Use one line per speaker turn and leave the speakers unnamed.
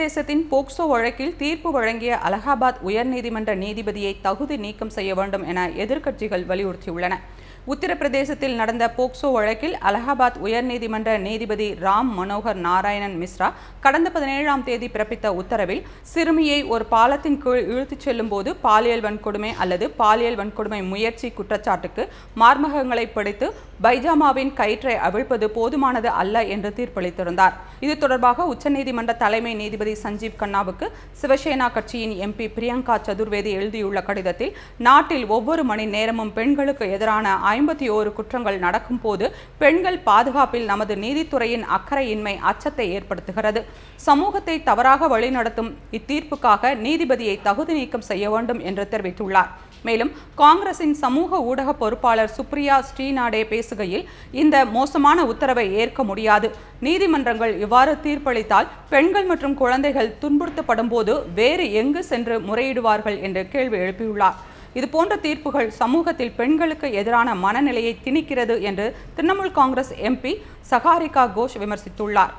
உத்தரப்பிரதேசத்தின் போக்சோ வழக்கில் தீர்ப்பு வழங்கிய அலகாபாத் உயர்நீதிமன்ற நீதிபதியை தகுதி நீக்கம் செய்ய வேண்டும் என எதிர்க்கட்சிகள் வலியுறுத்தியுள்ளன. உத்தரப்பிரதேசத்தில் நடந்த போக்சோ வழக்கில் அலகாபாத் உயர்நீதிமன்ற நீதிபதி ராம் மனோகர் நாராயணன் மிஸ்ரா கடந்த 17ஆம் தேதி பிறப்பித்த உத்தரவில் சிறுமியை ஒரு பாலத்தின் கீழ் இழுத்துச் செல்லும் போது பாலியல் வன்கொடுமை அல்லது பாலியல் வன்கொடுமை முயற்சி குற்றச்சாட்டுக்கு மார்பகங்களை பிடித்து பைஜாமாவின் கயிற்றை அவிழ்ப்பது போதுமானது அல்ல என்று தீர்ப்பளித்திருந்தார். இது தொடர்பாக உச்சநீதிமன்ற தலைமை நீதிபதி சஞ்சீவ் கண்ணாவுக்கு சிவசேனா கட்சியின் MP பிரியங்கா சதுர்வேதி எழுதியுள்ள கடிதத்தில், நாட்டில் ஒவ்வொரு மணி நேரமும் பெண்களுக்கு எதிரான 51 குற்றங்கள் நடக்கும் போது பெண்கள் பாதுகாப்பில் நமது நீதித்துறையின் அக்கறையின்மை அச்சத்தை ஏற்படுத்துகிறது. சமூகத்தை தவறாக வழிநடத்தும் இத்தீர்ப்புக்காக நீதிபதியை தகுதி நீக்கம் செய்ய வேண்டும் என்று தெரிவித்துள்ளார். மேலும் காங்கிரசின் சமூக ஊடக பொறுப்பாளர் சுப்ரியா ஸ்ரீநாடே பேசுகையில், இந்த மோசமான உத்தரவை ஏற்க முடியாது. நீதிமன்றங்கள் இவ்வாறு தீர்ப்பளித்தால் பெண்கள் மற்றும் குழந்தைகள் துன்புறுத்தப்படும் போது வேறு எங்கு சென்று முறையிடுவார்கள் என்று கேள்வி எழுப்பியுள்ளார். இதுபோன்ற தீர்ப்புகள் சமூகத்தில் பெண்களுக்கு எதிரான மனநிலையை திணிக்கிறது என்று திரிணாமுல் காங்கிரஸ் MP சகாரிகா கோஷ் விமர்சித்துள்ளார்.